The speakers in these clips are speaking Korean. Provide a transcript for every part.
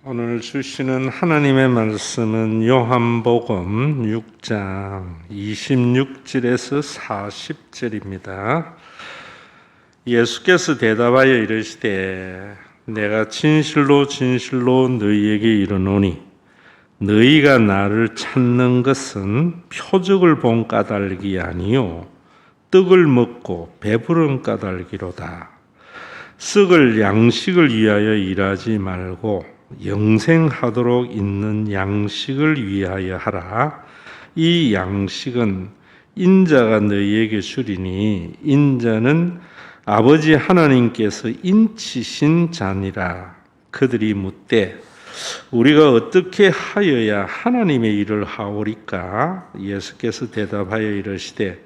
오늘 주시는 하나님의 말씀은 요한복음 6장 26절에서 40절입니다. 예수께서 대답하여 이르시되 내가 진실로 진실로 너희에게 이르노니 너희가 나를 찾는 것은 표적을 본 까닭이 아니요 떡을 먹고 배부른 까닭이로다. 썩을 양식을 위하여 일하지 말고 영생하도록 있는 양식을 위하여 하라. 이 양식은 인자가 너희에게 주리니 인자는 아버지 하나님께서 인치신 자니라. 그들이 묻되 우리가 어떻게 하여야 하나님의 일을 하오리까? 예수께서 대답하여 이르시되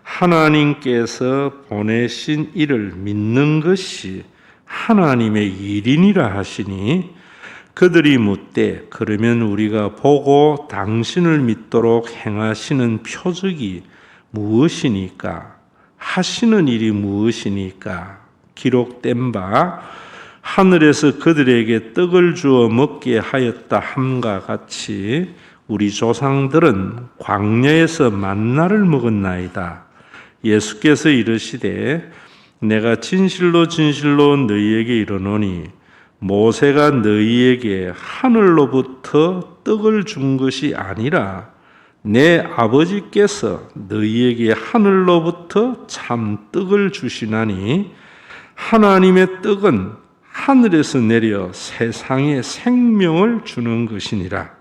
하나님께서 보내신 이를 믿는 것이 하나님의 일이니라 하시니 그들이 묻되 그러면 우리가 보고 당신을 믿도록 행하시는 표적이 무엇이니까? 하시는 일이 무엇이니까? 기록된 바 하늘에서 그들에게 떡을 주어 먹게 하였다 함과 같이 우리 조상들은 광야에서 만나를 먹었나이다. 예수께서 이르시되 내가 진실로 진실로 너희에게 이르노니 모세가 너희에게 하늘로부터 떡을 준 것이 아니라 내 아버지께서 너희에게 하늘로부터 참 떡을 주시나니 하나님의 떡은 하늘에서 내려 세상에 생명을 주는 것이니라.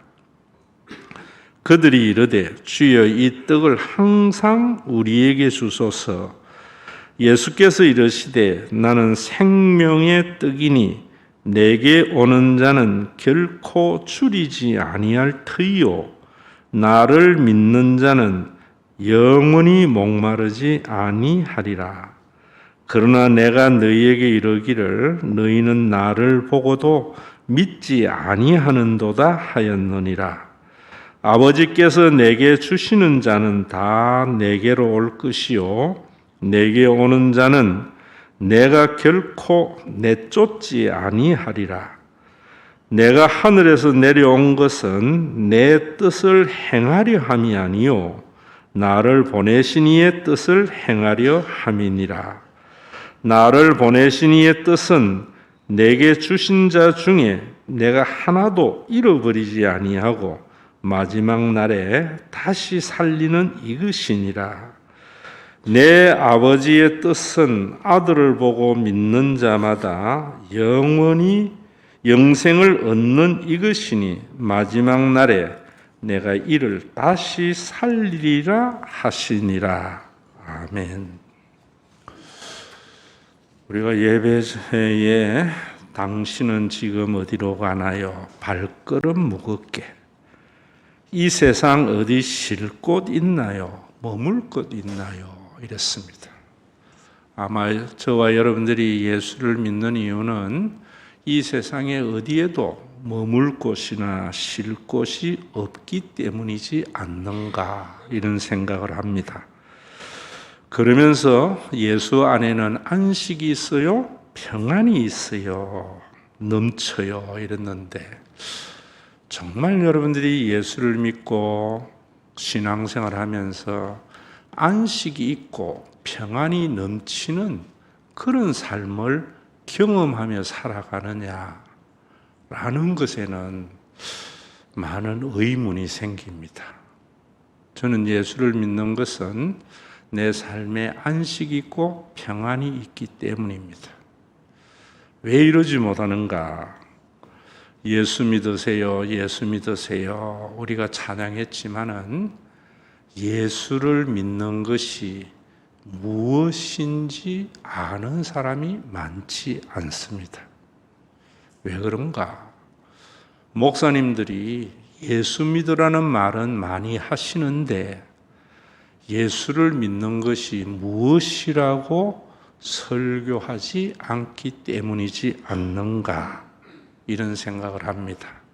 그들이 이르되 주여 이 떡을 항상 우리에게 주소서. 예수께서 이르시되 나는 생명의 떡이니 내게 오는 자는 결코 줄이지 아니할 터이요 나를 믿는 자는 영원히 목마르지 아니하리라. 그러나 내가 너희에게 이르기를 너희는 나를 보고도 믿지 아니하는도다 하였느니라. 아버지께서 내게 주시는 자는 다 내게로 올 것이요 내게 오는 자는 내가 결코 내쫓지 아니하리라. 내가 하늘에서 내려온 것은 내 뜻을 행하려 함이 아니요 나를 보내신 이의 뜻을 행하려 함이니라. 나를 보내신 이의 뜻은 내게 주신 자 중에 내가 하나도 잃어버리지 아니하고 마지막 날에 다시 살리는 이것이니라. 내 아버지의 뜻은 아들을 보고 믿는 자마다 영원히 영생을 얻는 이것이니 마지막 날에 내가 이를 다시 살리리라 하시니라. 아멘. 우리가 예배에 당신은 지금 어디로 가나요? 발걸음 무겁게. 이 세상 어디 쉴 곳 있나요? 머물 곳 있나요? 이랬습니다. 아마 저와 여러분들이 예수를 믿는 이유는 이 세상에 어디에도 머물 곳이나 쉴 곳이 없기 때문이지 않는가 이런 생각을 합니다. 그러면서 예수 안에는 안식이 있어요, 평안이 있어요, 넘쳐요 이랬는데 정말 여러분들이 예수를 믿고 신앙생활을 하면서 안식이 있고 평안이 넘치는 그런 삶을 경험하며 살아가느냐라는 것에는 많은 의문이 생깁니다. 저는 예수를 믿는 것은 내 삶에 안식이 있고 평안이 있기 때문입니다. 왜 이러지 못하는가? 예수 믿으세요, 예수 믿으세요. 우리가 찬양했지만은 예수를 믿는 것이 무엇인지 아는 사람이 많지 않습니다. 왜 그런가? 목사님들이 예수 믿으라는 말은 많이 하시는데 예수를 믿는 것이 무엇이라고 설교하지 않기 때문이지 않는가 이런 생각을 합니다.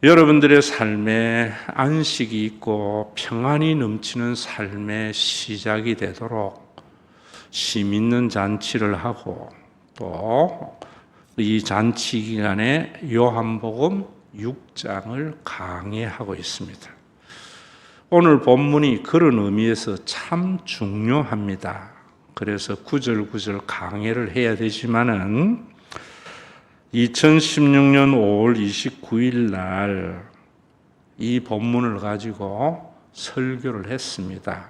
여러분들의 삶에 안식이 있고 평안이 넘치는 삶의 시작이 되도록 심 있는 잔치를 하고 또 이 잔치 기간에 요한복음 6장을 강해하고 있습니다. 오늘 본문이 그런 의미에서 참 중요합니다. 그래서 구절구절 강해를 해야 되지만은 2016년 5월 29일 날 이 본문을 가지고 설교를 했습니다.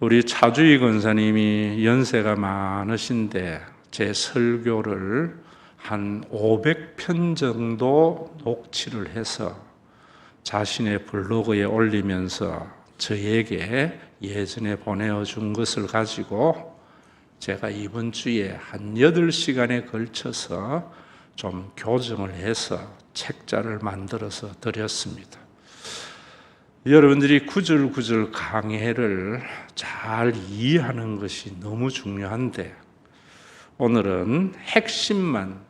우리 차주희 권사님이 연세가 많으신데 제 설교를 한 500편 정도 녹취를 해서 자신의 블로그에 올리면서 저에게 예전에 보내준 것을 가지고 제가 이번 주에 한 8시간에 걸쳐서 좀 교정을 해서 책자를 만들어서 드렸습니다. 여러분들이 구절구절 강해를 잘 이해하는 것이 너무 중요한데 오늘은 핵심만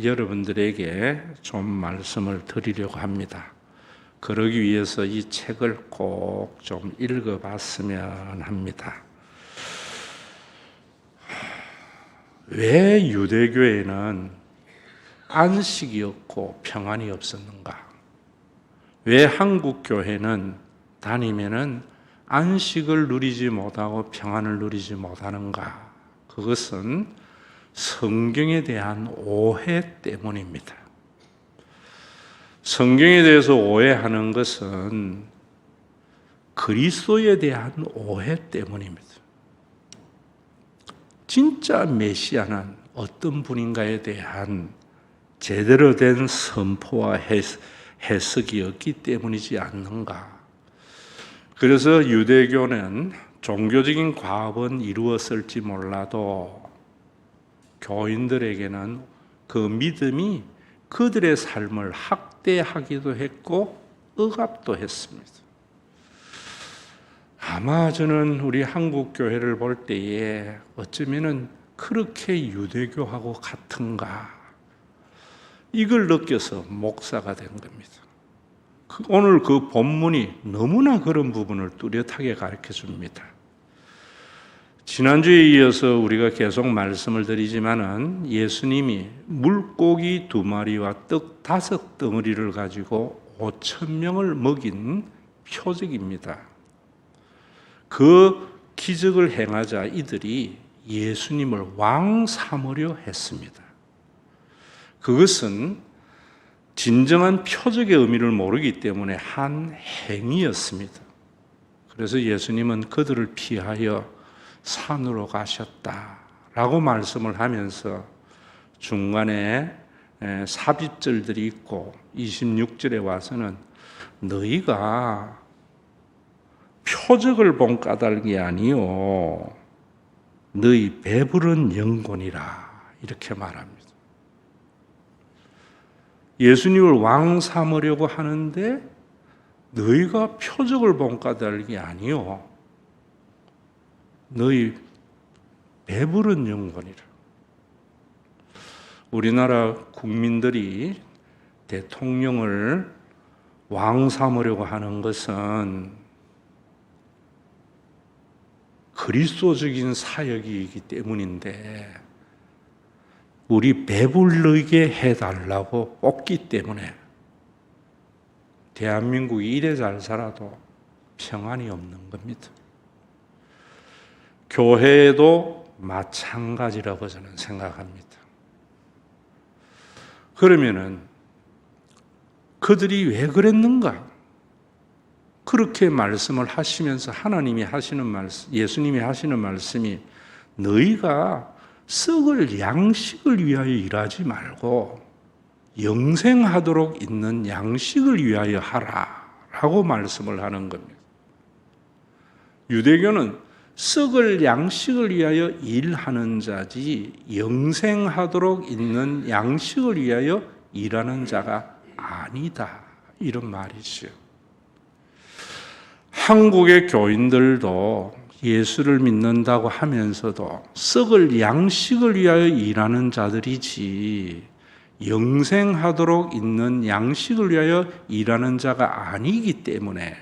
여러분들에게 좀 말씀을 드리려고 합니다. 그러기 위해서 이 책을 꼭 좀 읽어봤으면 합니다. 왜 유대교에는 안식이 없고 평안이 없었는가? 왜 한국 교회는 다니면은 안식을 누리지 못하고 평안을 누리지 못하는가? 그것은 성경에 대한 오해 때문입니다. 성경에 대해서 오해하는 것은 그리스도에 대한 오해 때문입니다. 진짜 메시아는 어떤 분인가에 대한 제대로 된 선포와 해석이 없기 때문이지 않는가. 그래서 유대교는 종교적인 과업은 이루었을지 몰라도 교인들에게는 그 믿음이 그들의 삶을 학대하기도 했고 억압도 했습니다. 아마 저는 우리 한국 교회를 볼 때에 어쩌면은 그렇게 유대교하고 같은가 이걸 느껴서 목사가 된 겁니다. 오늘 그 본문이 너무나 그런 부분을 뚜렷하게 가르쳐 줍니다. 지난주에 이어서 우리가 계속 말씀을 드리지만은 예수님이 물고기 2마리와 떡 5덩어리를 가지고 5,000명을 먹인 표적입니다. 그 기적을 행하자 이들이 예수님을 왕 삼으려 했습니다. 그것은 진정한 표적의 의미를 모르기 때문에 한 행위였습니다. 그래서 예수님은 그들을 피하여 산으로 가셨다라고 말씀을 하면서 중간에 삽입절들이 있고 26절에 와서는 너희가 표적을 본 까닭이 아니요 너희 배부른 영혼이라 이렇게 말합니다. 예수님을 왕 삼으려고 하는데 너희가 표적을 본 까닭이 아니요 너희 배부른 영혼이라. 우리나라 국민들이 대통령을 왕 삼으려고 하는 것은 그리스도적인 사역이기 때문인데 우리 배불르게 해달라고 뽑기 때문에 대한민국이 이래 잘 살아도 평안이 없는 겁니다. 교회도 마찬가지라고 저는 생각합니다. 그러면은 그들이 왜 그랬는가? 그렇게 말씀을 하시면서 하나님이 하시는 말씀, 예수님이 하시는 말씀이 너희가 썩을 양식을 위하여 일하지 말고 영생하도록 있는 양식을 위하여 하라 라고 말씀을 하는 겁니다. 유대교는 썩을 양식을 위하여 일하는 자지 영생하도록 있는 양식을 위하여 일하는 자가 아니다 이런 말이죠. 한국의 교인들도 예수를 믿는다고 하면서도 썩을 양식을 위하여 일하는 자들이지 영생하도록 있는 양식을 위하여 일하는 자가 아니기 때문에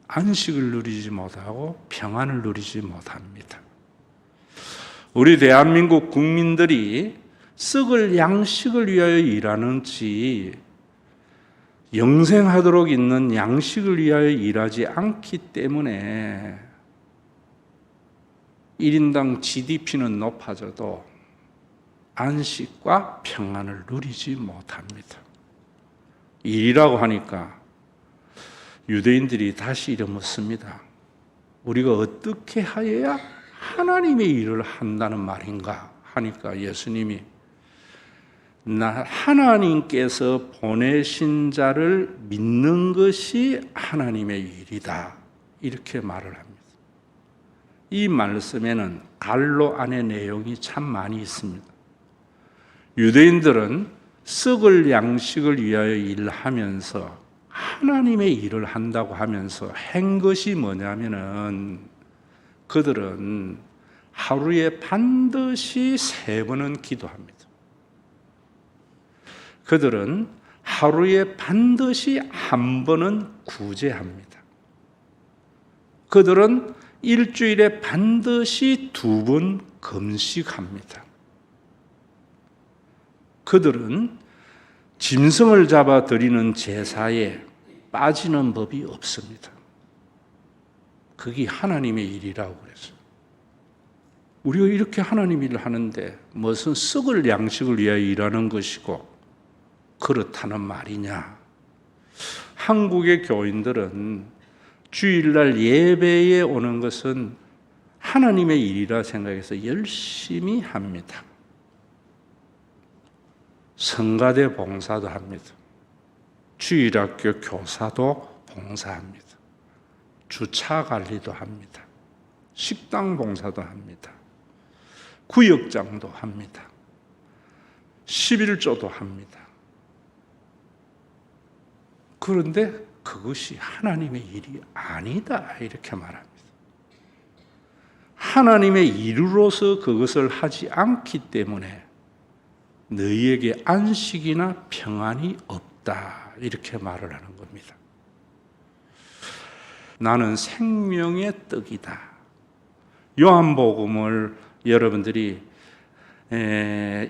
안식을 누리지 못하고 평안을 누리지 못합니다. 우리 대한민국 국민들이 썩을 양식을 위하여 일하는지 영생하도록 있는 양식을 위하여 일하지 않기 때문에 1인당 GDP는 높아져도 안식과 평안을 누리지 못합니다. 일이라고 하니까 유대인들이 다시 이래 묻습니다. 우리가 어떻게 하여야 하나님의 일을 한다는 말인가 하니까 예수님이 하나님께서 보내신 자를 믿는 것이 하나님의 일이다 이렇게 말을 합니다. 이 말씀에는 갈로 안의 내용이 참 많이 있습니다. 유대인들은 썩을 양식을 위하여 일하면서 하나님의 일을 한다고 하면서 한 것이 뭐냐면은 그들은 하루에 반드시 3번은 기도합니다. 그들은 하루에 반드시 1번은 구제합니다. 그들은 일주일에 반드시 2번 금식합니다. 그들은 짐승을 잡아 드리는 제사에 빠지는 법이 없습니다. 그게 하나님의 일이라고 그랬어요. 우리가 이렇게 하나님 일을 하는데 무슨 썩을 양식을 위하여 일하는 것이고 그렇다는 말이냐? 한국의 교인들은 주일날 예배에 오는 것은 하나님의 일이라 생각해서 열심히 합니다. 성가대 봉사도 합니다. 주일학교 교사도 봉사합니다. 주차 관리도 합니다. 식당 봉사도 합니다. 구역장도 합니다. 11조도 합니다. 그런데 그것이 하나님의 일이 아니다 이렇게 말합니다. 하나님의 일으로서 그것을 하지 않기 때문에 너희에게 안식이나 평안이 없다 이렇게 말을 하는 겁니다. 나는 생명의 떡이다. 요한복음을 여러분들이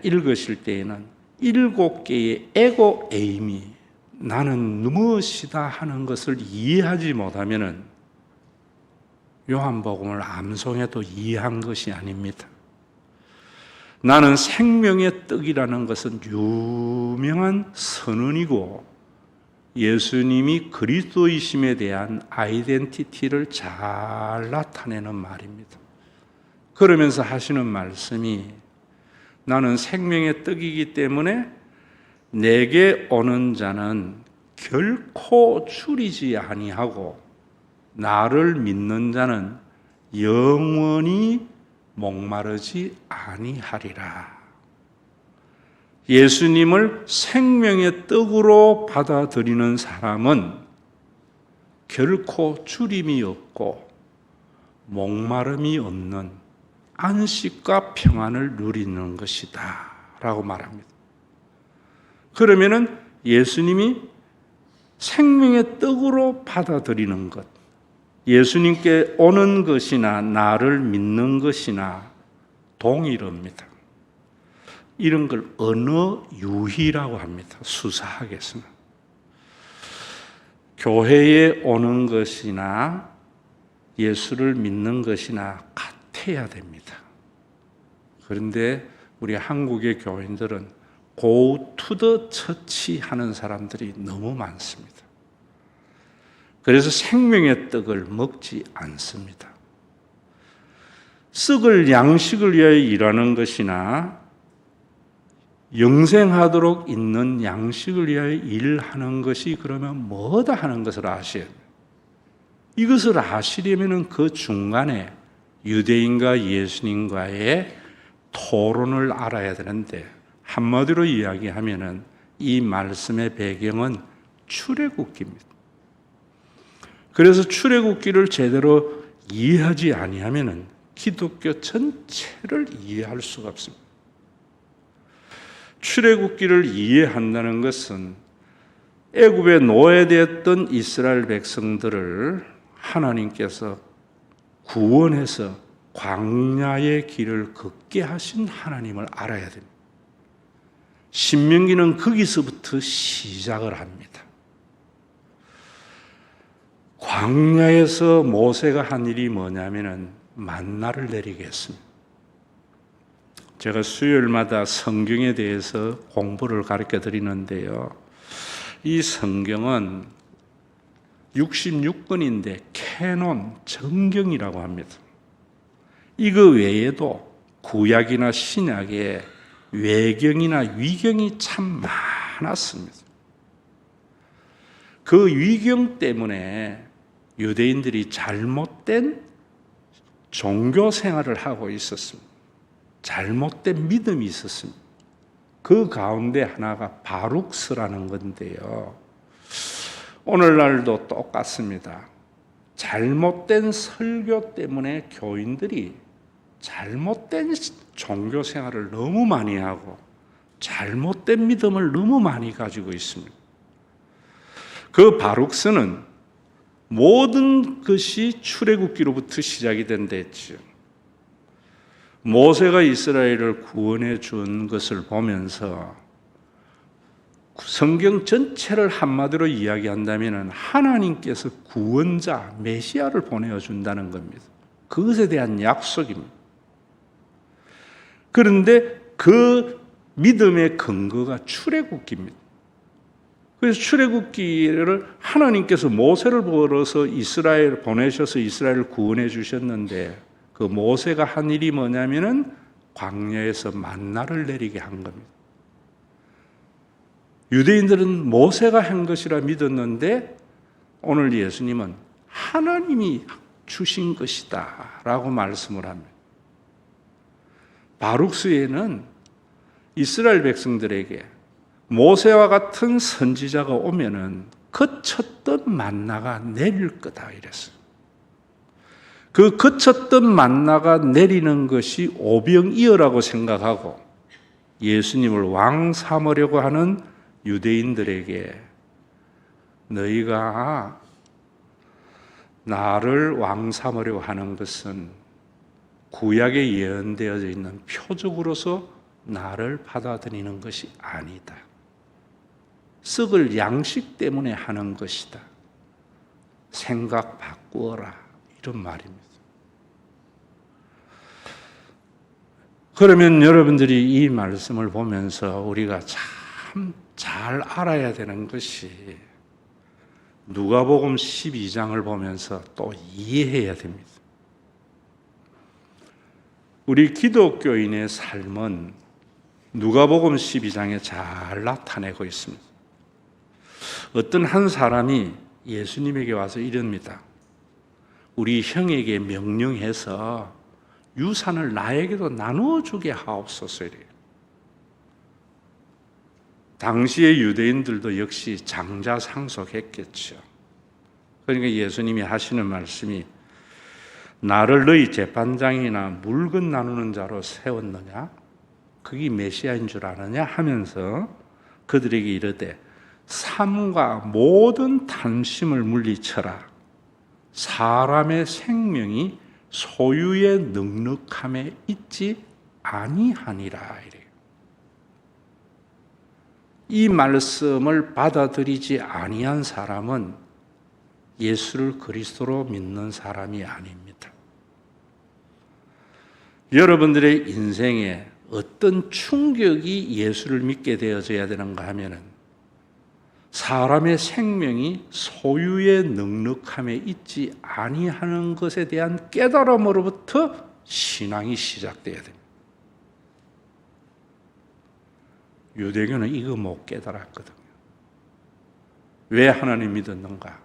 읽으실 때에는 7개의 에고 에임이 나는 무엇이다 하는 것을 이해하지 못하면은 요한복음을 암송해도 이해한 것이 아닙니다. 나는 생명의 떡이라는 것은 유명한 선언이고 예수님이 그리스도이심에 대한 아이덴티티를 잘 나타내는 말입니다. 그러면서 하시는 말씀이 나는 생명의 떡이기 때문에 내게 오는 자는 결코 줄이지 아니하고 나를 믿는 자는 영원히 목마르지 아니하리라. 예수님을 생명의 떡으로 받아들이는 사람은 결코 줄임이 없고 목마름이 없는 안식과 평안을 누리는 것이다 라고 말합니다. 그러면은 예수님이 생명의 떡으로 받아들이는 것, 예수님께 오는 것이나 나를 믿는 것이나 동일합니다. 이런 걸 언어 유희라고 합니다. 수사학에서는. 교회에 오는 것이나 예수를 믿는 것이나 같아야 됩니다. 그런데 우리 한국의 교인들은 go to the church 하는 사람들이 너무 많습니다. 그래서 생명의 떡을 먹지 않습니다. 썩을 양식을 위하여 일하는 것이나 영생하도록 있는 양식을 위하여 일하는 것이 그러면 뭐다 하는 것을 아셔야 돼요. 이것을 아시려면 그 중간에 유대인과 예수님과의 토론을 알아야 되는데 한마디로 이야기하면은 이 말씀의 배경은 출애굽기입니다. 그래서 출애굽기를 제대로 이해하지 아니하면은 기독교 전체를 이해할 수가 없습니다. 출애굽기를 이해한다는 것은 애굽에 노예되었던 이스라엘 백성들을 하나님께서 구원해서 광야의 길을 걷게 하신 하나님을 알아야 됩니다. 신명기는 거기서부터 시작을 합니다. 광야에서 모세가 한 일이 뭐냐면은 만나를 내리게 했습니다. 제가 수요일마다 성경에 대해서 공부를 가르쳐 드리는데요. 이 성경은 66권인데 캐논, 정경이라고 합니다. 이거 외에도 구약이나 신약에 외경이나 위경이 참 많았습니다. 그 위경 때문에 유대인들이 잘못된 종교 생활을 하고 있었습니다. 잘못된 믿음이 있었습니다. 그 가운데 하나가 바룩스라는 건데요. 오늘날도 똑같습니다. 잘못된 설교 때문에 교인들이 잘못된 종교 생활을 너무 많이 하고 잘못된 믿음을 너무 많이 가지고 있습니다. 그 바룩스는 모든 것이 출애굽기로부터 시작이 된다 했죠. 모세가 이스라엘을 구원해 준 것을 보면서 성경 전체를 한마디로 이야기한다면 하나님께서 구원자, 메시아를 보내어 준다는 겁니다. 그것에 대한 약속입니다. 그런데 그 믿음의 근거가 출애굽기입니다. 그래서 출애굽기를 하나님께서 모세를 불러서 이스라엘 보내셔서 이스라엘을 구원해 주셨는데 그 모세가 한 일이 뭐냐면은 광야에서 만나를 내리게 한 겁니다. 유대인들은 모세가 한 것이라 믿었는데 오늘 예수님은 하나님이 주신 것이다 라고 말씀을 합니다. 바룩스에는 이스라엘 백성들에게 모세와 같은 선지자가 오면은 거쳤던 만나가 내릴 거다 이랬어요. 그 거쳤던 만나가 내리는 것이 오병이어라고 생각하고 예수님을 왕 삼으려고 하는 유대인들에게 너희가 나를 왕 삼으려고 하는 것은 구약에 예언되어져 있는 표적으로서 나를 받아들이는 것이 아니다. 썩을 양식 때문에 하는 것이다. 생각 바꾸어라. 이런 말입니다. 그러면 여러분들이 이 말씀을 보면서 우리가 참 잘 알아야 되는 것이 누가복음 12장을 보면서 또 이해해야 됩니다. 우리 기독교인의 삶은 누가복음 12장에 잘 나타내고 있습니다. 어떤 한 사람이 예수님에게 와서 이럽니다. 우리 형에게 명령해서 유산을 나에게도 나누어주게 하옵소서 이래요. 당시의 유대인들도 역시 장자상속했겠죠. 그러니까 예수님이 하시는 말씀이 나를 너희 재판장이나 물건 나누는 자로 세웠느냐? 그게 메시아인 줄 아느냐? 하면서 그들에게 이르되 삶과 모든 탐심을 물리쳐라. 사람의 생명이 소유의 넉넉함에 있지 아니하니라 이래요. 이 말씀을 받아들이지 아니한 사람은 예수를 그리스도로 믿는 사람이 아닙니다. 여러분들의 인생에 어떤 충격이 예수를 믿게 되어져야 되는가 하면은 사람의 생명이 소유의 넉넉함에 있지 아니하는 것에 대한 깨달음으로부터 신앙이 시작돼야 됩니다. 유대교는 이거 못 깨달았거든요. 왜 하나님 믿었는가?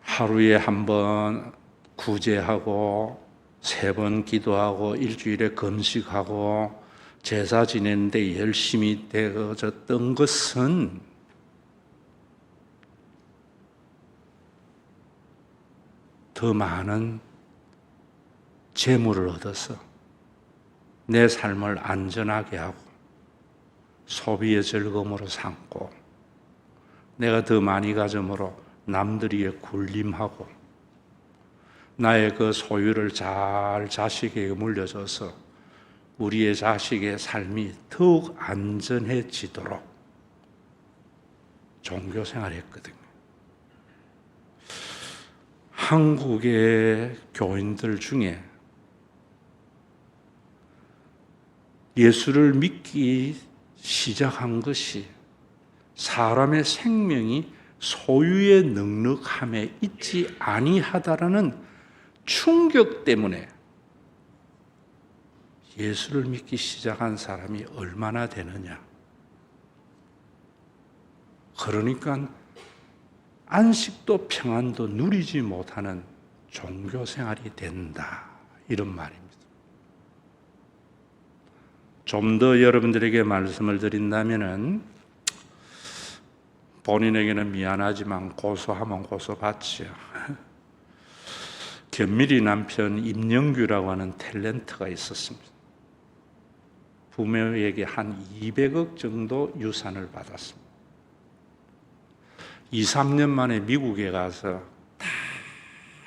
하루에 한 번 구제하고 3번 기도하고 일주일에 금식하고 제사 지내는데 열심히 되어졌던 것은 더 많은 재물을 얻어서 내 삶을 안전하게 하고 소비의 즐거움으로 삼고 내가 더 많이 가짐으로 남들이에 군림하고 나의 그 소유를 잘 자식에게 물려줘서 우리의 자식의 삶이 더욱 안전해지도록 종교 생활했거든요. 한국의 교인들 중에 예수를 믿기 시작한 것이 사람의 생명이 소유의 넉넉함에 있지 아니하다라는 충격 때문에 예수를 믿기 시작한 사람이 얼마나 되느냐. 그러니까 안식도 평안도 누리지 못하는 종교 생활이 된다. 이런 말입니다. 좀 더 여러분들에게 말씀을 드린다면은 본인에게는 미안하지만 고소하면 고소받지요. 견밀이 남편 임영규라고 하는 탤런트가 있었습니다. 부모에게 한 200억 정도 유산을 받았습니다. 2, 3년 만에 미국에 가서 다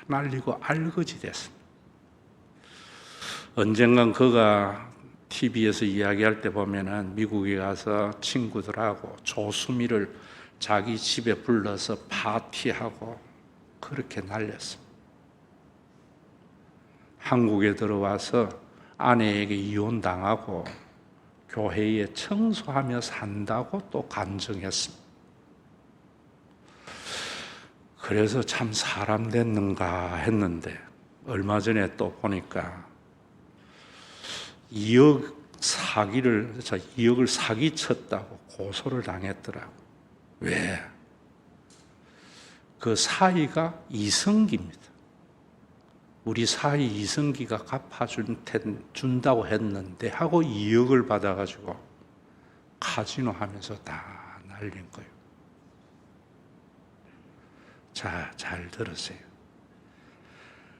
말리고 알거지 됐습니다. 언젠간 그가 TV에서 이야기할 때 보면은 미국에 가서 친구들하고 조수미를 자기 집에 불러서 파티하고 그렇게 날렸습니다. 한국에 들어와서 아내에게 이혼당하고 교회에 청소하며 산다고 또 간증했습니다. 그래서 참 사람 됐는가 했는데 얼마 전에 또 보니까 2억을 사기쳤다고 고소를 당했더라고. 왜? 그 사위가 이성기입니다. 우리 사위 이성기가 갚아준다고 했는데 하고 2억을 받아가지고 카지노 하면서 다 날린 거예요. 자, 잘 들으세요.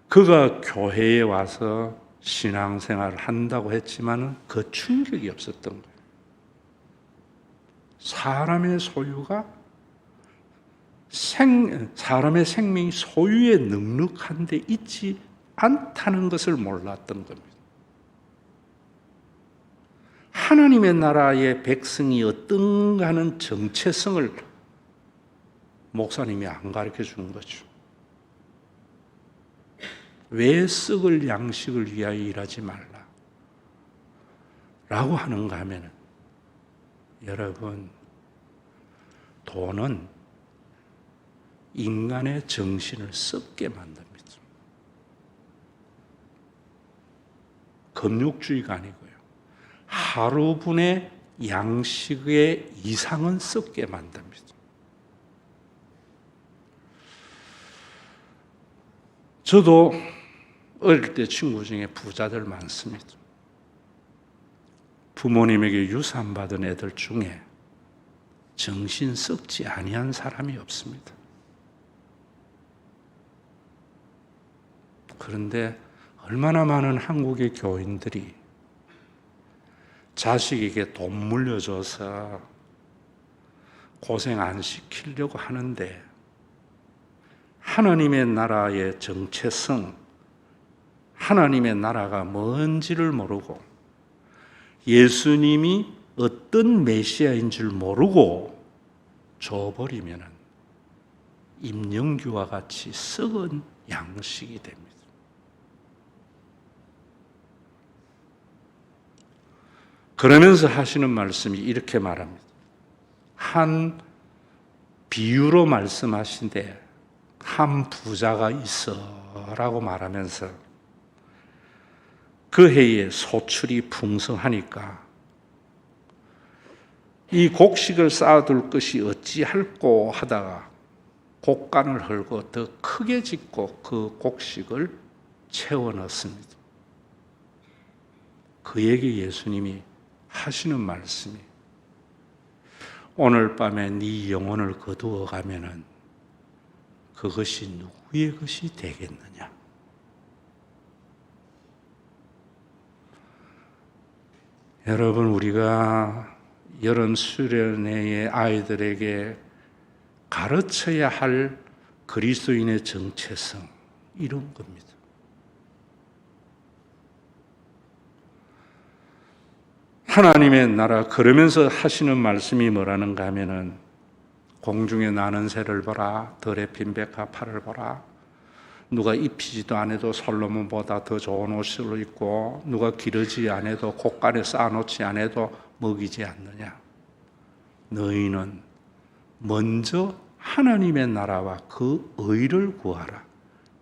그가 교회에 와서 신앙생활을 한다고 했지만 그 충격이 없었던 거예요. 사람의 소유가 사람의 생명이 소유에 넉넉한 데 있지 않다는 것을 몰랐던 겁니다. 하나님의 나라의 백성이 어떤가 하는 정체성을 목사님이 안 가르쳐 주는 거죠. 왜 썩을 양식을 위하여 일하지 말라 라고 하는가 하면, 여러분, 돈은 인간의 정신을 썩게 만듭니다. 금욕주의가 아니고요, 하루분의 양식의 이상은 썩게 만듭니다. 저도 어릴 때 친구 중에 부자들 많습니다. 부모님에게 유산받은 애들 중에 정신 썩지 아니한 사람이 없습니다. 그런데 얼마나 많은 한국의 교인들이 자식에게 돈 물려줘서 고생 안 시키려고 하는데 하나님의 나라의 정체성, 하나님의 나라가 뭔지를 모르고 예수님이 어떤 메시아인 줄 모르고 줘버리면 임영규와 같이 썩은 양식이 됩니다. 그러면서 하시는 말씀이 이렇게 말합니다. 한 비유로 말씀하신데 한 부자가 있어 라고 말하면서 그 해에 소출이 풍성하니까 이 곡식을 쌓아둘 것이 어찌할꼬 하다가 곡간을 헐고 더 크게 짓고 그 곡식을 채워 넣습니다. 그에게 예수님이 하시는 말씀이, 오늘 밤에 네 영혼을 거두어 가면은 그것이 누구의 것이 되겠느냐? 여러분, 우리가 여름 수련회의 아이들에게 가르쳐야 할 그리스도인의 정체성, 이런 겁니다. 하나님의 나라 그러면서 하시는 말씀이 뭐라는가 하면은 공중에 나는 새를 보라, 들에 핀 백합화를 보라. 누가 입히지도 않아도 솔로몬보다 더 좋은 옷을 입고 누가 기르지 않아도 곳간에 쌓아놓지 않아도 먹이지 않느냐. 너희는 먼저 하나님의 나라와 그 의를 구하라.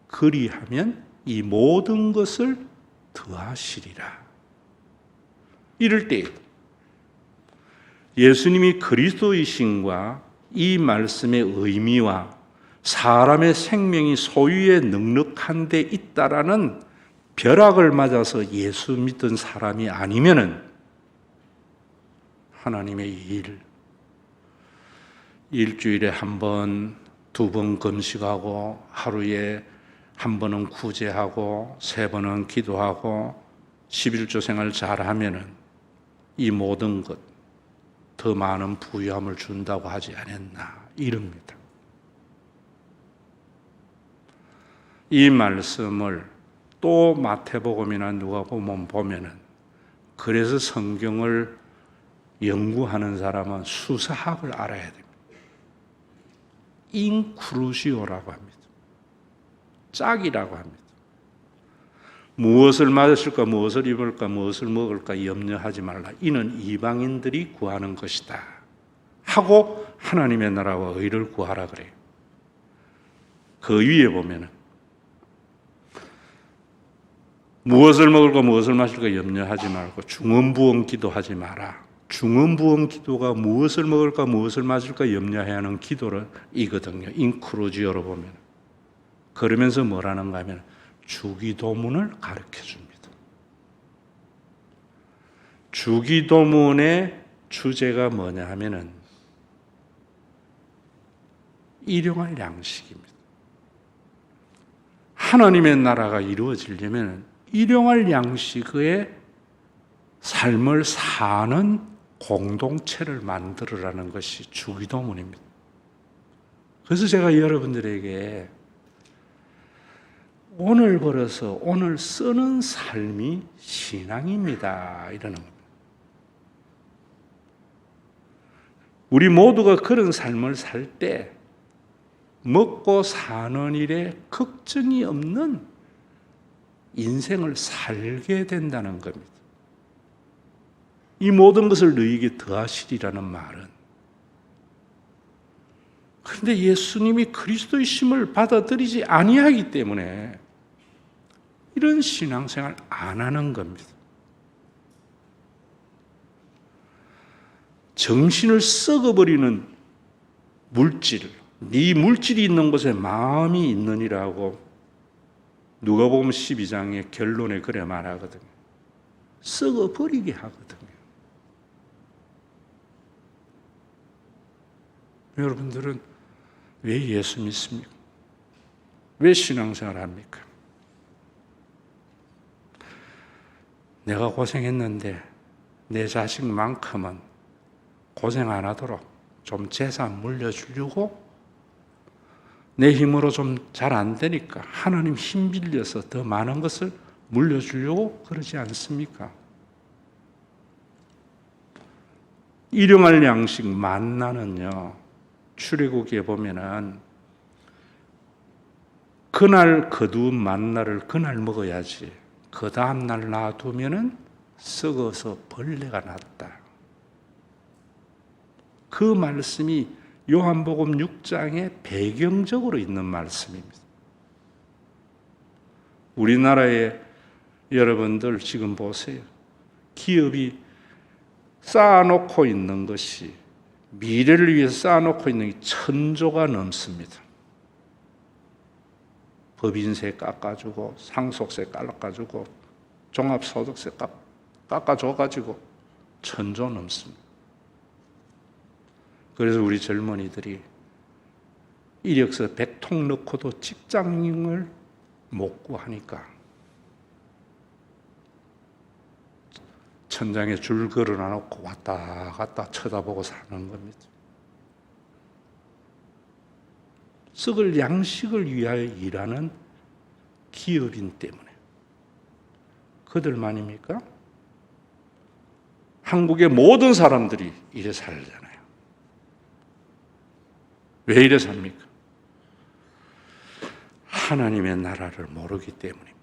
그리하면 이 모든 것을 더하시리라. 이럴 때 예수님이 그리스도이신과 이 말씀의 의미와 사람의 생명이 소유에 넉넉한 데 있다라는 벼락을 맞아서 예수 믿던 사람이 아니면은 하나님의 일, 일주일에 한 번, 두 번 금식하고 하루에 한 번은 구제하고 세 번은 기도하고 11조 생활 잘하면은 이 모든 것 더 많은 부유함을 준다고 하지 않았나 이럽니다. 이 말씀을 또 마태복음이나 누가복음 보면은 그래서 성경을 연구하는 사람은 수사학을 알아야 됩니다. 인크루시오라고 합니다. 짝이라고 합니다. 무엇을 맞으실까, 무엇을 입을까, 무엇을 먹을까 염려하지 말라. 이는 이방인들이 구하는 것이다. 하고 하나님의 나라와 의를 구하라 그래요. 그 위에 보면은 무엇을 먹을까, 무엇을 마실까 염려하지 말고 중언부언 기도하지 마라. 중언부언 기도가 무엇을 먹을까, 무엇을 마실까 염려해야 하는 기도를 이거든요. 인크루지오로 보면. 그러면서 뭐라는가 하면 주기도문을 가르쳐 줍니다. 주기도문의 주제가 뭐냐 하면은 일용할 양식입니다. 하나님의 나라가 이루어지려면 일용할 양식의 삶을 사는 공동체를 만들으라는 것이 주기도문입니다. 그래서 제가 여러분들에게 오늘 벌어서 오늘 쓰는 삶이 신앙입니다. 이러는 겁니다. 우리 모두가 그런 삶을 살 때 먹고 사는 일에 걱정이 없는 인생을 살게 된다는 겁니다. 이 모든 것을 너희에게 더하시리라는 말은 그런데 예수님이 그리스도의 심을 받아들이지 아니하기 때문에 이런 신앙생활 안 하는 겁니다. 정신을 썩어버리는 물질, 네 물질이 있는 곳에 마음이 있느니라고 누가복음 12장의 결론에 그래 말하거든요. 썩어버리게 하거든요. 여러분들은 왜 예수 믿습니까? 왜 신앙생활 합니까? 내가 고생했는데 내 자식만큼은 고생 안 하도록 좀 재산 물려주려고 내 힘으로 좀 잘 안 되니까 하나님 힘 빌려서 더 많은 것을 물려주려고 그러지 않습니까? 일용할 양식 만나는요. 출애굽기에 보면은 그날 거두은 만나를 그날 먹어야지 그 다음 날 놔두면은 썩어서 벌레가 났다. 그 말씀이 요한복음 6장에 배경적으로 있는 말씀입니다. 우리나라에 여러분들 지금 보세요. 기업이 쌓아놓고 있는 것이 미래를 위해서 쌓아놓고 있는 게 1,000조가 넘습니다. 법인세 깎아주고 상속세 깎아주고 종합소득세 깎아줘가지고 1,000조 넘습니다. 그래서 우리 젊은이들이 이력서 100통 넣고도 직장인을 못 구하니까 천장에 줄 걸어놔놓고 왔다 갔다 쳐다보고 사는 겁니다. 썩을 양식을 위하여 일하는 기업인 때문에. 그들만입니까? 한국의 모든 사람들이 이래 살잖아요. 왜 이래 삽니까? 하나님의 나라를 모르기 때문입니다.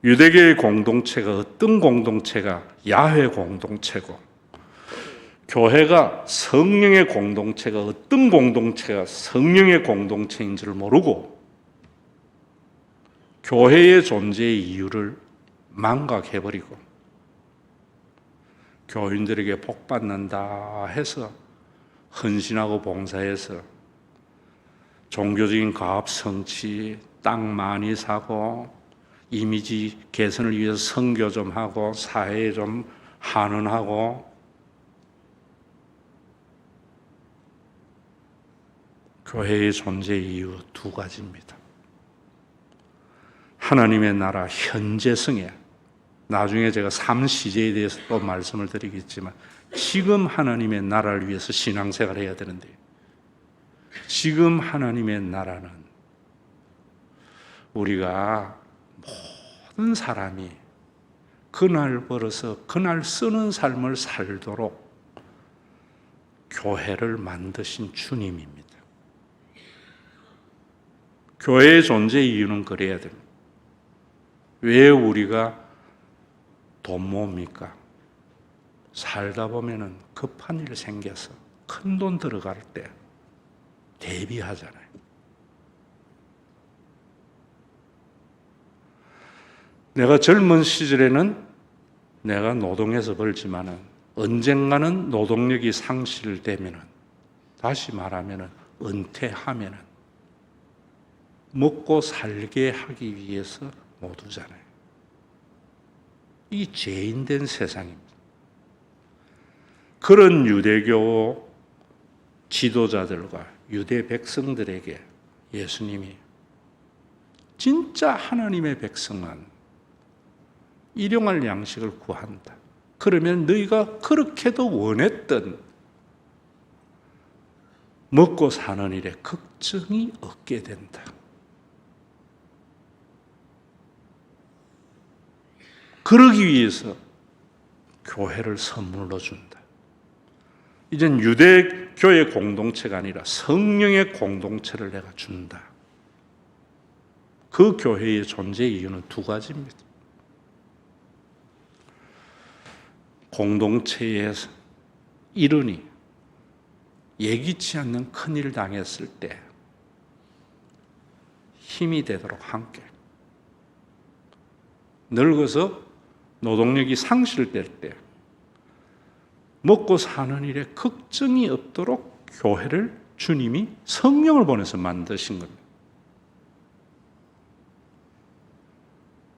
유대교의 공동체가 어떤 공동체가 야훼 공동체고, 교회가 성령의 공동체가 어떤 공동체가 성령의 공동체인지를 모르고 교회의 존재의 이유를 망각해버리고 교인들에게 복 받는다 해서 헌신하고 봉사해서 종교적인 가업 성취, 땅 많이 사고 이미지 개선을 위해서 선교 좀 하고 사회에 좀 한원하고, 교회의 존재의 이유 두 가지입니다. 하나님의 나라 현재성에, 나중에 제가 삶 시제에 대해서 또 말씀을 드리겠지만, 지금 하나님의 나라를 위해서 신앙생활을 해야 되는데, 지금 하나님의 나라는 우리가 모든 사람이 그날 벌어서 그날 쓰는 삶을 살도록 교회를 만드신 주님입니다. 교회의 존재의 이유는 그래야 됩니다. 왜 우리가 돈 모읍니까? 살다 보면은 급한 일 생겨서 큰 돈 들어갈 때 대비하잖아요. 내가 젊은 시절에는 내가 노동해서 벌지만은 언젠가는 노동력이 상실되면은, 다시 말하면은 은퇴하면은 먹고 살게 하기 위해서 못 두잖아요. 이 죄인된 세상입니다. 그런 유대교 지도자들과 유대 백성들에게 예수님이 진짜 하나님의 백성은 일용할 양식을 구한다. 그러면 너희가 그렇게도 원했던 먹고 사는 일에 걱정이 없게 된다. 그러기 위해서 교회를 선물로 준다. 이젠 유대교의 공동체가 아니라 성령의 공동체를 내가 준다. 그 교회의 존재의 이유는 두 가지입니다. 공동체에서 일원이 예기치 않는 큰일 당했을 때 힘이 되도록 함께, 늙어서 노동력이 상실될 때 먹고 사는 일에 걱정이 없도록 교회를 주님이 성령을 보내서 만드신 겁니다.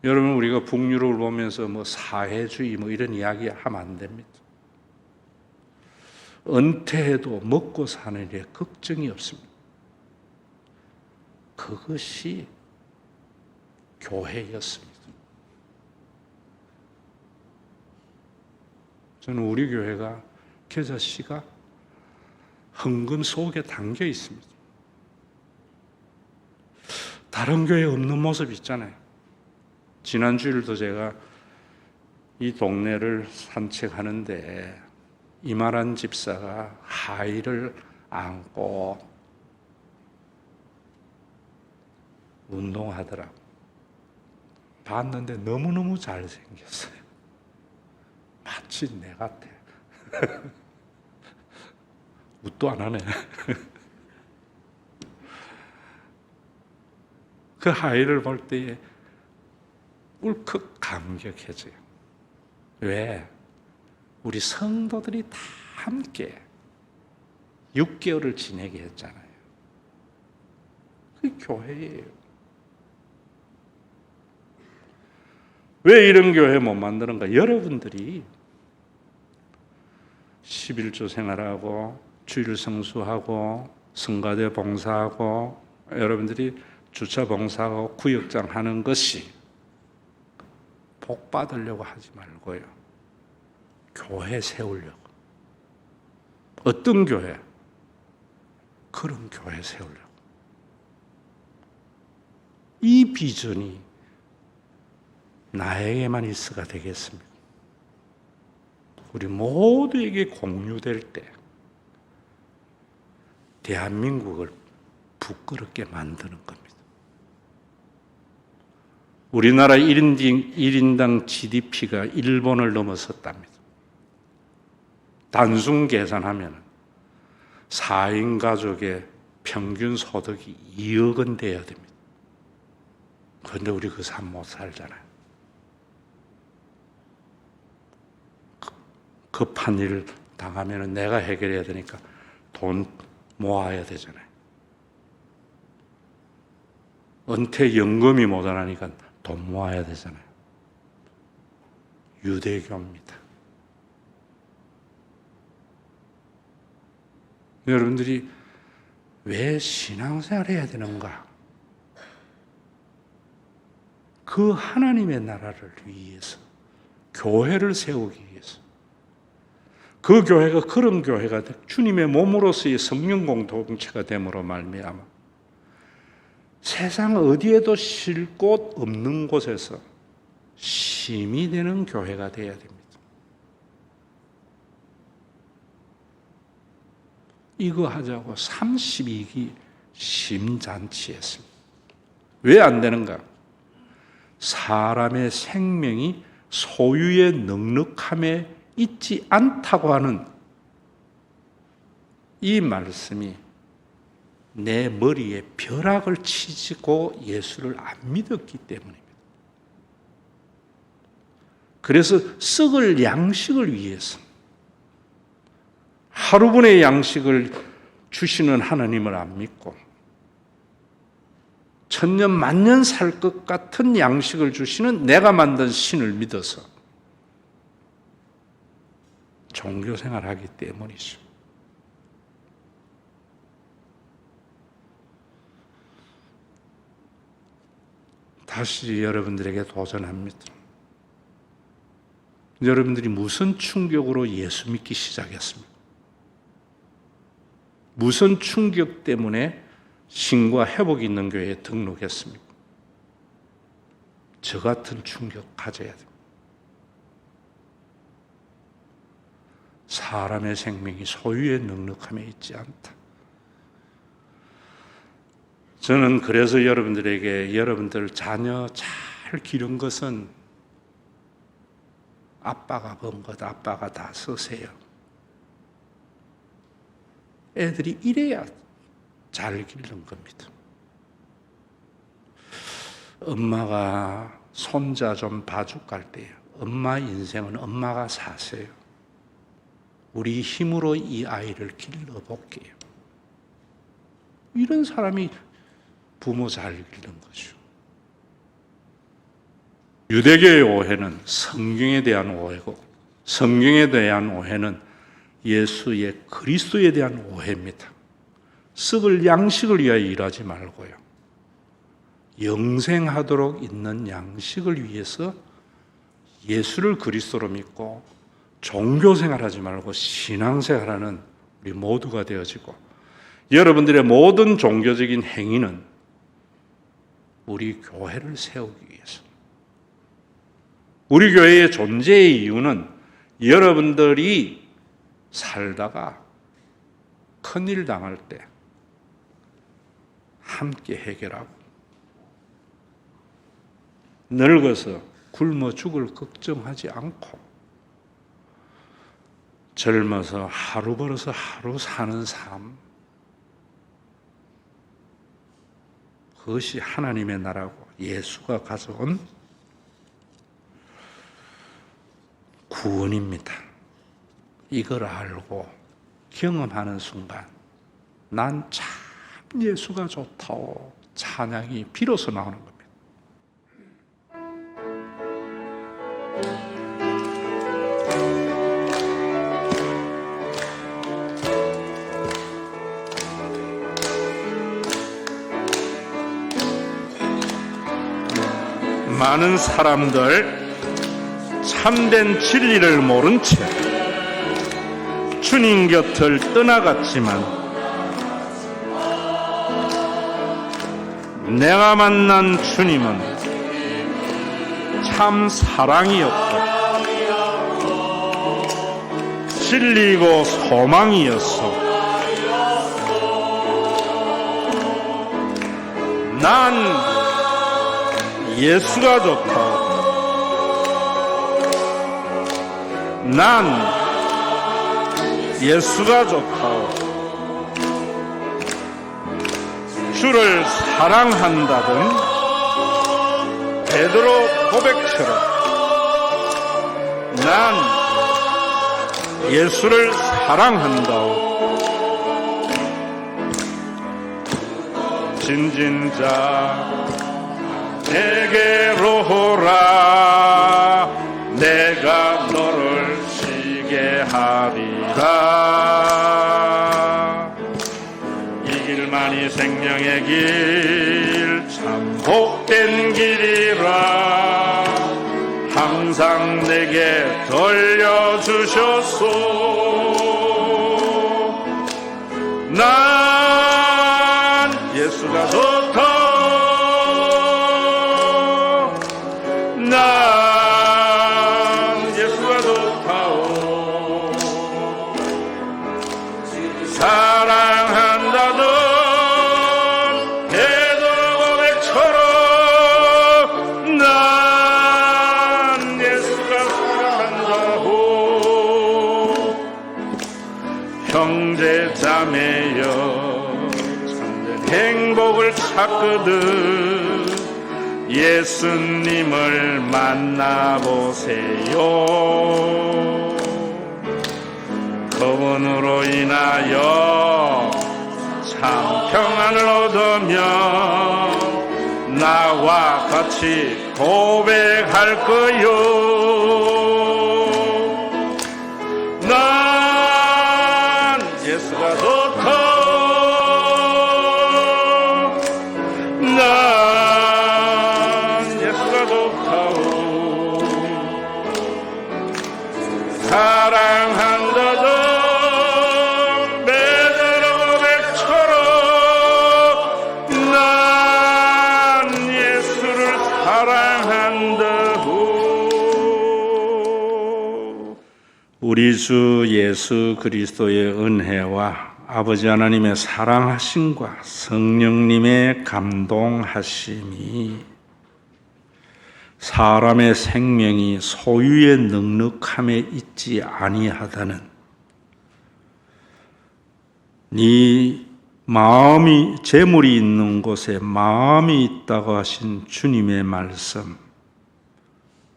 여러분, 우리가 북유럽을 보면서 사회주의 이런 이야기 하면 안 됩니다. 은퇴해도 먹고 사는 일에 걱정이 없습니다. 그것이 교회였습니다. 저는 우리 교회가 겨자씨가 헌금 속에 담겨 있습니다. 다른 교회 없는 모습 있잖아요. 지난 주일도 제가 이 동네를 산책하는데 이만한 집사가 하의를 안고 운동하더라고. 봤는데 너무너무 잘생겼어요. 마치 내 같아. 웃도 안 하네. 그 하의를 볼 때에 울컥 감격해져요. 왜? 우리 성도들이 다 함께 6개월을 지내게 했잖아요. 그게 교회예요. 왜 이런 교회 못 만드는가? 여러분들이 11조 생활하고 주일 성수하고 성가대 봉사하고 여러분들이 주차 봉사하고 구역장 하는 것이 복 받으려고 하지 말고요. 교회 세우려고. 어떤 교회? 그런 교회 세우려고. 이 비전이 나에게만 있어가 되겠습니다. 우리 모두에게 공유될 때 대한민국을 부끄럽게 만드는 겁니다. 우리나라 1인당 GDP가 일본을 넘어섰답니다. 단순 계산하면 4인 가족의 평균 소득이 2억 원 돼야 됩니다. 그런데 우리 그 삶 못 살잖아요. 급한 일을 당하면 내가 해결해야 되니까 돈 모아야 되잖아요. 은퇴연금이 모자라니까 돈 모아야 되잖아요. 유대교입니다. 여러분들이 왜 신앙생활을 해야 되는가? 그 하나님의 나라를 위해서, 교회를 세우기 위해서. 그 교회가 그런 교회가 주님의 몸으로서의 성령 공동체가 됨으로 말미암아 세상 어디에도 쉴 곳 없는 곳에서 심이 되는 교회가 되어야 됩니다. 이거 하자고 32기 심잔치했습니다. 왜 안 되는가? 사람의 생명이 소유의 넉넉함에 있지 않다고 하는 이 말씀이 내 머리에 벼락을 치고 예수를 안 믿었기 때문입니다. 그래서 썩을 양식을 위해서 하루분의 양식을 주시는 하나님을 안 믿고 천년 만년 살 것 같은 양식을 주시는 내가 만든 신을 믿어서 종교생활하기 때문이죠. 다시 여러분들에게 도전합니다. 여러분들이 무슨 충격으로 예수 믿기 시작했습니까? 무슨 충격 때문에 신과 회복이 있는 교회에 등록했습니까? 저 같은 충격 가져야 됩니다. 사람의 생명이 소유의 넉넉함에 있지 않다. 저는 그래서 여러분들에게 여러분들 자녀 잘 기른 것은 아빠가 번 것 아빠가 다 쓰세요. 애들이 이래야 잘 기른 겁니다. 엄마가 손자 좀 봐줄 갈 때요. 엄마 인생은 엄마가 사세요. 우리 힘으로 이 아이를 길러볼게요. 이런 사람이 부모 잘 기르는 거죠. 유대교의 오해는 성경에 대한 오해고 성경에 대한 오해는 예수의 그리스도에 대한 오해입니다. 썩을 양식을 위하여 일하지 말고요. 영생하도록 있는 양식을 위해서 예수를 그리스도로 믿고 종교생활하지 말고 신앙생활하는 우리 모두가 되어지고 여러분들의 모든 종교적인 행위는 우리 교회를 세우기 위해서 우리 교회의 존재의 이유는 여러분들이 살다가 큰일 당할 때 함께 해결하고 늙어서 굶어 죽을 걱정하지 않고 젊어서 하루 벌어서 하루 사는 삶, 그것이 하나님의 나라고 예수가 가져온 구원입니다. 이걸 알고 경험하는 순간 난 참 예수가 좋다고 찬양이 비로소 나오는 겁니다. 많은 사람들 참된 진리를 모른 채 주님 곁을 떠나갔지만 내가 만난 주님은 참 사랑이었고 진리고 소망이었소. 난 예수가 좋다. 난 예수가 좋다. 주를 사랑한다던 베드로 고백처럼 난 예수를 사랑한다. 진진자 내게로 오라. 내가 너를 쉬게 하리라. 이 길만이 생명의 길, 참 복된 길이라. 항상 내게 들려주셨소. 난 예수가 좋다. 난 예수가 좋다오. 사랑한다던 베드로 고백처럼 난 예수가 사랑한다오. 형제 자매여 참된 행복을 찾거든 예수님을 만나보세요. 그분으로 인하여 참 평안을 얻으며 나와 같이 고백할 거요. 난 예수가 좋다. 사랑한다던 베드로 고백처럼 난 예수를 사랑한다고. 우리 주 예수 그리스도의 은혜와 아버지 하나님의 사랑하심과 성령님의 감동하심이 사람의 생명이 소유의 넉넉함에 있지 아니하다는 네 마음이 재물이 있는 곳에 마음이 있다고 하신 주님의 말씀,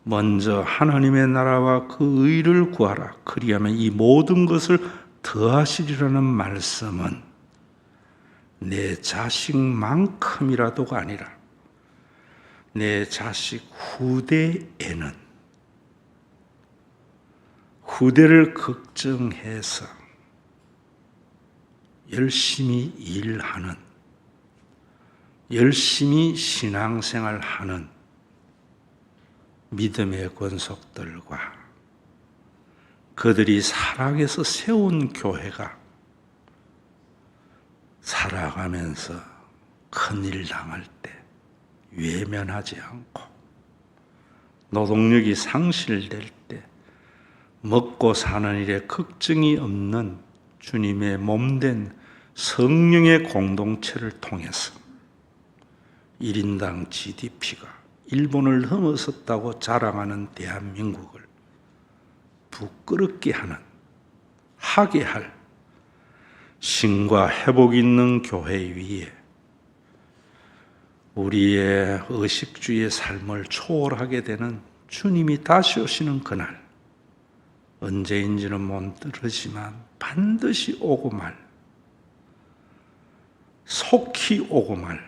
먼저 하나님의 나라와 그 의를 구하라. 그리하면 이 모든 것을 더하시리라는 말씀은 내 자식만큼이라도가 아니라 내 자식 후대에는 후대를 걱정해서 열심히 일하는, 열심히 신앙생활하는 믿음의 권속들과 그들이 사랑해서 세운 교회가 살아가면서 큰일 당할 때 외면하지 않고 노동력이 상실될 때 먹고 사는 일에 걱정이 없는 주님의 몸된 성령의 공동체를 통해서 1인당 GDP가 일본을 넘어섰다고 자랑하는 대한민국을 부끄럽게 하게 할 신과 회복 있는 교회 위에 우리의 의식주의 삶을 초월하게 되는 주님이 다시 오시는 그날, 언제인지는 못 들으지만 반드시 오고 말, 속히 오고 말,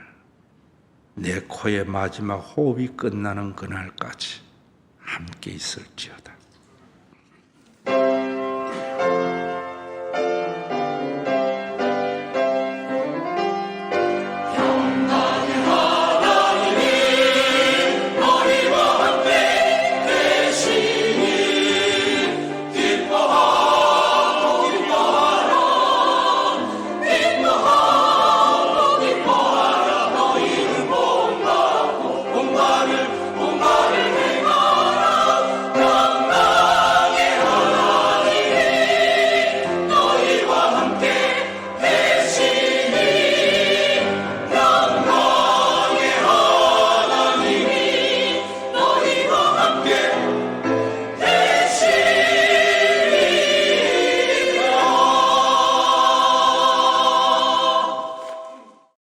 내 코의 마지막 호흡이 끝나는 그날까지 함께 있을지어다.